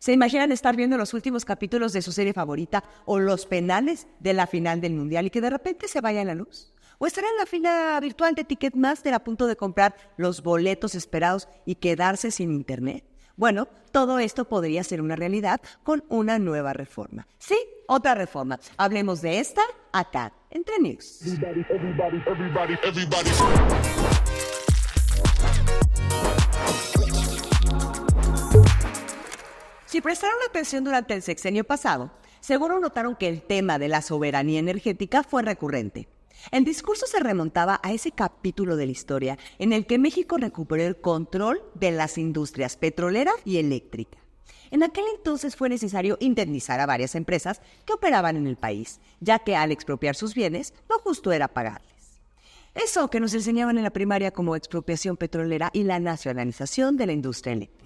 ¿Se imaginan estar viendo los últimos capítulos de su serie favorita o los penales de la final del Mundial y que de repente se vaya la luz? ¿O estar en la fila virtual de Ticketmaster a punto de comprar los boletos esperados y quedarse sin internet? Bueno, todo esto podría ser una realidad con una nueva reforma. Sí, otra reforma. Hablemos de esta acá, entre News. Everybody. Si prestaron atención durante el sexenio pasado, seguro notaron que el tema de la soberanía energética fue recurrente. El discurso se remontaba a ese capítulo de la historia en el que México recuperó el control de las industrias petrolera y eléctrica. En aquel entonces fue necesario indemnizar a varias empresas que operaban en el país, ya que al expropiar sus bienes, lo justo era pagarles. Eso que nos enseñaban en la primaria como expropiación petrolera y la nacionalización de la industria eléctrica.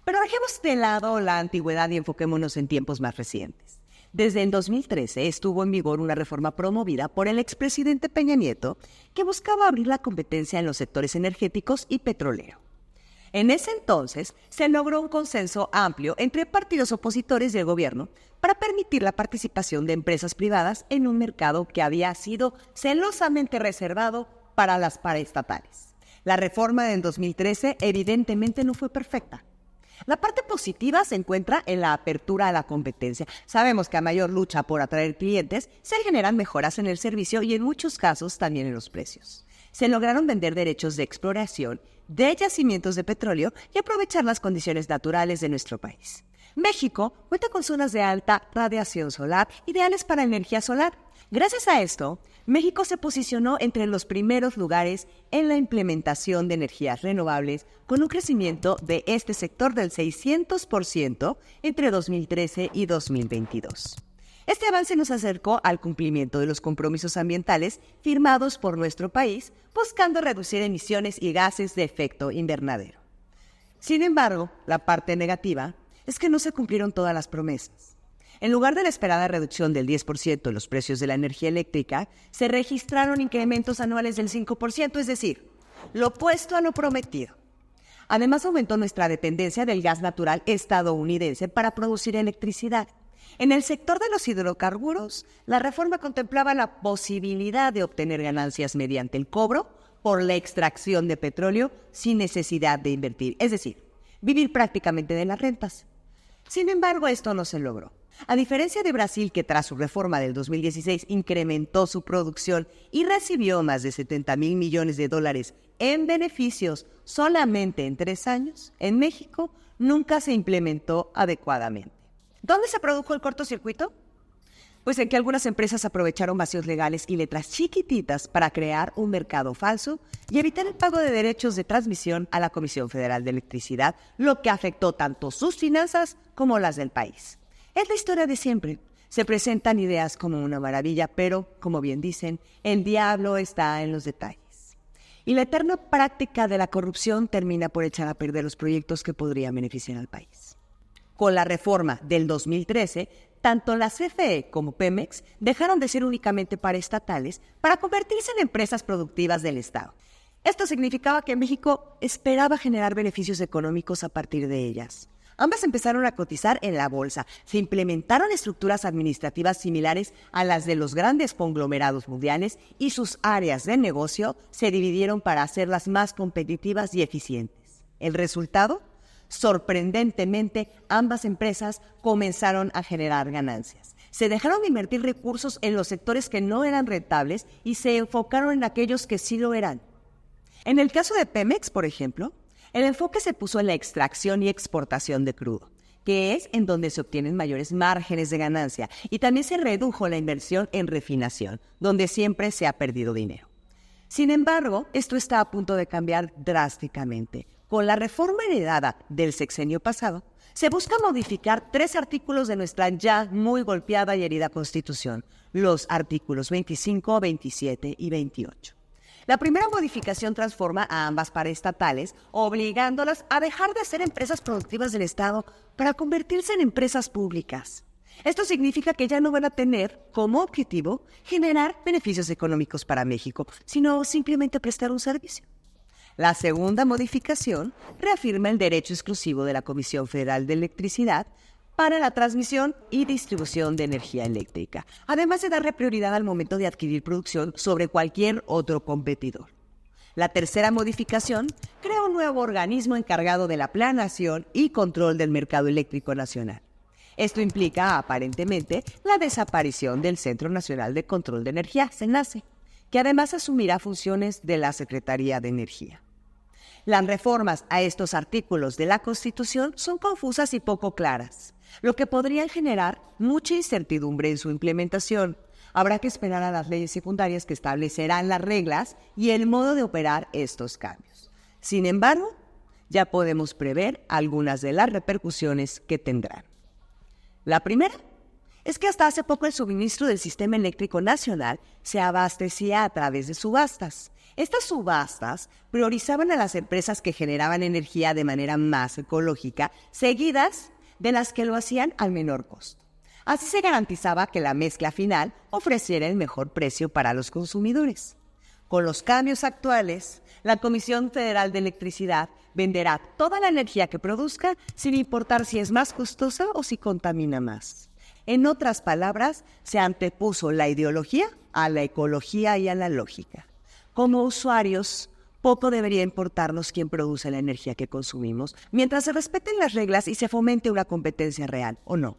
Pero dejemos de lado la antigüedad y enfoquémonos en tiempos más recientes. Desde el 2013 estuvo en vigor una reforma promovida por el expresidente Peña Nieto que buscaba abrir la competencia en los sectores energéticos y petrolero. En ese entonces se logró un consenso amplio entre partidos opositores del gobierno para permitir la participación de empresas privadas en un mercado que había sido celosamente reservado para las paraestatales. La reforma del 2013 evidentemente no fue perfecta. La parte positiva se encuentra en la apertura a la competencia. Sabemos que a mayor lucha por atraer clientes, se generan mejoras en el servicio y en muchos casos también en los precios. Se lograron vender derechos de exploración de yacimientos de petróleo y aprovechar las condiciones naturales de nuestro país. México cuenta con zonas de alta radiación solar ideales para energía solar. Gracias a esto, México se posicionó entre los primeros lugares en la implementación de energías renovables con un crecimiento de este sector del 600% entre 2013 y 2022. Este avance nos acercó al cumplimiento de los compromisos ambientales firmados por nuestro país, buscando reducir emisiones y gases de efecto invernadero. Sin embargo, la parte negativa es que no se cumplieron todas las promesas. En lugar de la esperada reducción del 10% en los precios de la energía eléctrica, se registraron incrementos anuales del 5%, es decir, lo opuesto a lo prometido. Además, aumentó nuestra dependencia del gas natural estadounidense para producir electricidad. En el sector de los hidrocarburos, la reforma contemplaba la posibilidad de obtener ganancias mediante el cobro por la extracción de petróleo sin necesidad de invertir, es decir, vivir prácticamente de las rentas. Sin embargo, esto no se logró. A diferencia de Brasil, que tras su reforma del 2016 incrementó su producción y recibió más de $70,000 millones en beneficios solamente en 3 años, en México nunca se implementó adecuadamente. ¿Dónde se produjo el cortocircuito? Pues en que algunas empresas aprovecharon vacíos legales y letras chiquititas para crear un mercado falso y evitar el pago de derechos de transmisión a la Comisión Federal de Electricidad, lo que afectó tanto sus finanzas como las del país. Es la historia de siempre. Se presentan ideas como una maravilla, pero, como bien dicen, el diablo está en los detalles. Y la eterna práctica de la corrupción termina por echar a perder los proyectos que podrían beneficiar al país. Con la reforma del 2013, tanto la CFE como Pemex dejaron de ser únicamente paraestatales para convertirse en empresas productivas del Estado. Esto significaba que México esperaba generar beneficios económicos a partir de ellas. Ambas empezaron a cotizar en la bolsa. Se implementaron estructuras administrativas similares a las de los grandes conglomerados mundiales y sus áreas de negocio se dividieron para hacerlas más competitivas y eficientes. ¿El resultado? Sorprendentemente, ambas empresas comenzaron a generar ganancias. Se dejaron de invertir recursos en los sectores que no eran rentables y se enfocaron en aquellos que sí lo eran. En el caso de Pemex, por ejemplo, el enfoque se puso en la extracción y exportación de crudo, que es en donde se obtienen mayores márgenes de ganancia, y también se redujo la inversión en refinación, donde siempre se ha perdido dinero. Sin embargo, esto está a punto de cambiar drásticamente. Con la reforma heredada del sexenio pasado, se busca modificar 3 artículos de nuestra ya muy golpeada y herida Constitución, los artículos 25, 27 y 28. La primera modificación transforma a ambas paraestatales, obligándolas a dejar de ser empresas productivas del Estado para convertirse en empresas públicas. Esto significa que ya no van a tener como objetivo generar beneficios económicos para México, sino simplemente prestar un servicio. La segunda modificación reafirma el derecho exclusivo de la Comisión Federal de Electricidad para la transmisión y distribución de energía eléctrica, además de darle prioridad al momento de adquirir producción sobre cualquier otro competidor. La tercera modificación crea un nuevo organismo encargado de la planeación y control del mercado eléctrico nacional. Esto implica, aparentemente, la desaparición del Centro Nacional de Control de Energía, CENACE, que además asumirá funciones de la Secretaría de Energía. Las reformas a estos artículos de la Constitución son confusas y poco claras, lo que podría generar mucha incertidumbre en su implementación. Habrá que esperar a las leyes secundarias que establecerán las reglas y el modo de operar estos cambios. Sin embargo, ya podemos prever algunas de las repercusiones que tendrán. La primera es que hasta hace poco el suministro del sistema eléctrico nacional se abastecía a través de subastas. Estas subastas priorizaban a las empresas que generaban energía de manera más ecológica, seguidas de las que lo hacían al menor costo. Así se garantizaba que la mezcla final ofreciera el mejor precio para los consumidores. Con los cambios actuales, la Comisión Federal de Electricidad venderá toda la energía que produzca sin importar si es más costosa o si contamina más. En otras palabras, se antepuso la ideología a la ecología y a la lógica. Como usuarios, poco debería importarnos quién produce la energía que consumimos, mientras se respeten las reglas y se fomente una competencia real, ¿o no?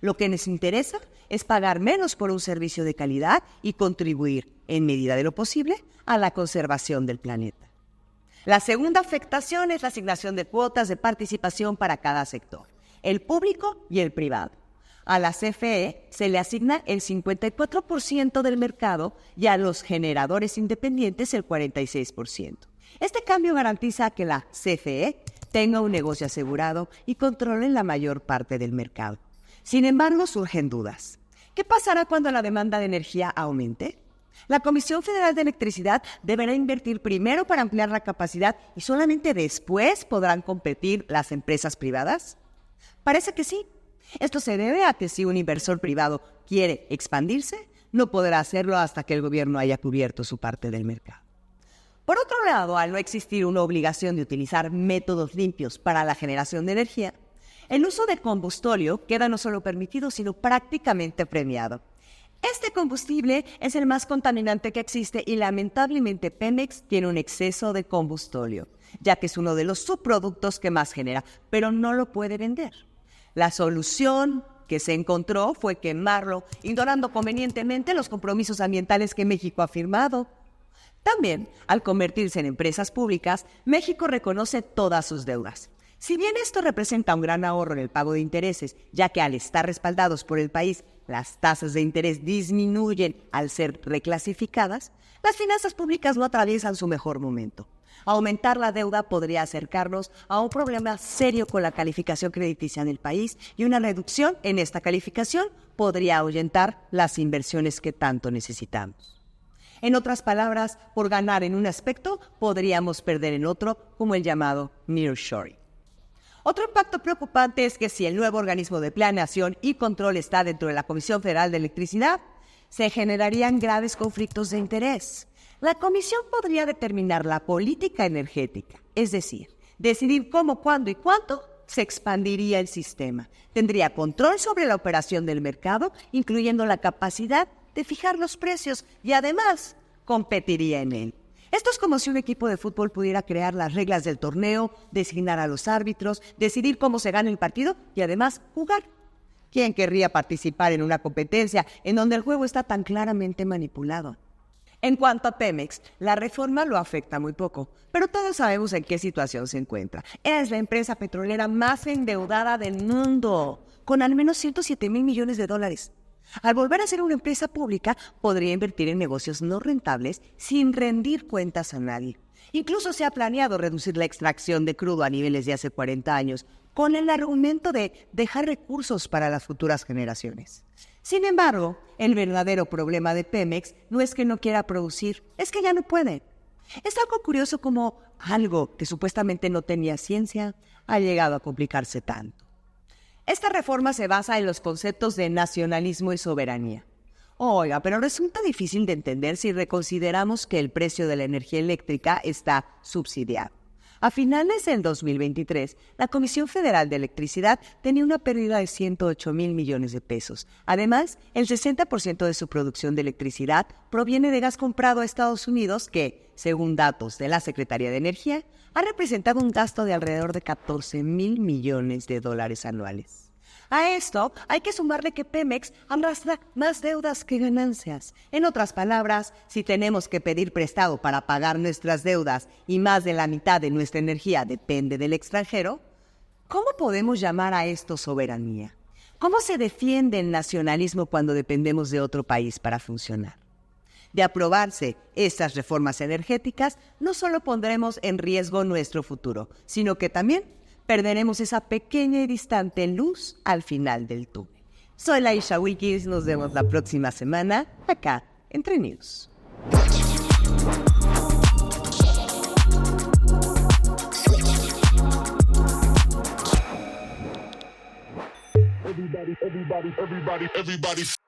Lo que nos interesa es pagar menos por un servicio de calidad y contribuir, en medida de lo posible, a la conservación del planeta. La segunda afectación es la asignación de cuotas de participación para cada sector, el público y el privado. A la CFE se le asigna el 54% del mercado y a los generadores independientes el 46%. Este cambio garantiza que la CFE tenga un negocio asegurado y controle la mayor parte del mercado. Sin embargo, surgen dudas. ¿Qué pasará cuando la demanda de energía aumente? La Comisión Federal de Electricidad deberá invertir primero para ampliar la capacidad y solamente después podrán competir las empresas privadas. Parece que sí. Esto se debe a que si un inversor privado quiere expandirse, no podrá hacerlo hasta que el gobierno haya cubierto su parte del mercado. Por otro lado, al no existir una obligación de utilizar métodos limpios para la generación de energía, el uso de combustóleo queda no solo permitido, sino prácticamente premiado. Este combustible es el más contaminante que existe y lamentablemente Pemex tiene un exceso de combustóleo, ya que es uno de los subproductos que más genera, pero no lo puede vender. La solución que se encontró fue quemarlo, ignorando convenientemente los compromisos ambientales que México ha firmado. También, al convertirse en empresas públicas, México reconoce todas sus deudas. Si bien esto representa un gran ahorro en el pago de intereses, ya que al estar respaldados por el país, las tasas de interés disminuyen al ser reclasificadas, las finanzas públicas no atraviesan su mejor momento. Aumentar la deuda podría acercarnos a un problema serio con la calificación crediticia del país y una reducción en esta calificación podría ahuyentar las inversiones que tanto necesitamos. En otras palabras, por ganar en un aspecto, podríamos perder en otro, como el llamado nearshoring. Otro impacto preocupante es que si el nuevo organismo de planeación y control está dentro de la Comisión Federal de Electricidad, se generarían graves conflictos de interés. La comisión podría determinar la política energética, es decir, decidir cómo, cuándo y cuánto se expandiría el sistema. Tendría control sobre la operación del mercado, incluyendo la capacidad de fijar los precios y además competiría en él. Esto es como si un equipo de fútbol pudiera crear las reglas del torneo, designar a los árbitros, decidir cómo se gana el partido y además jugar. ¿Quién querría participar en una competencia en donde el juego está tan claramente manipulado? En cuanto a Pemex, la reforma lo afecta muy poco, pero todos sabemos en qué situación se encuentra. Es la empresa petrolera más endeudada del mundo, con al menos 107,000 millones de dólares. Al volver a ser una empresa pública, podría invertir en negocios no rentables sin rendir cuentas a nadie. Incluso se ha planeado reducir la extracción de crudo a niveles de hace 40 años, con el argumento de dejar recursos para las futuras generaciones. Sin embargo, el verdadero problema de Pemex no es que no quiera producir, es que ya no puede. Es algo curioso como algo que supuestamente no tenía ciencia ha llegado a complicarse tanto. Esta reforma se basa en los conceptos de nacionalismo y soberanía. Oiga, pero resulta difícil de entender si reconsideramos que el precio de la energía eléctrica está subsidiado. A finales del 2023, la Comisión Federal de Electricidad tenía una pérdida de 108,000 millones de pesos. Además, el 60% de su producción de electricidad proviene de gas comprado a Estados Unidos que, según datos de la Secretaría de Energía, ha representado un gasto de alrededor de 14,000 millones de dólares anuales. A esto hay que sumarle que Pemex arrastra más deudas que ganancias. En otras palabras, si tenemos que pedir prestado para pagar nuestras deudas y más de la mitad de nuestra energía depende del extranjero, ¿cómo podemos llamar a esto soberanía? ¿Cómo se defiende el nacionalismo cuando dependemos de otro país para funcionar? De aprobarse estas reformas energéticas, no solo pondremos en riesgo nuestro futuro, sino que también perderemos esa pequeña y distante luz al final del túnel. Soy Laisha Wikis, nos vemos la próxima semana acá en Tren News. Everybody.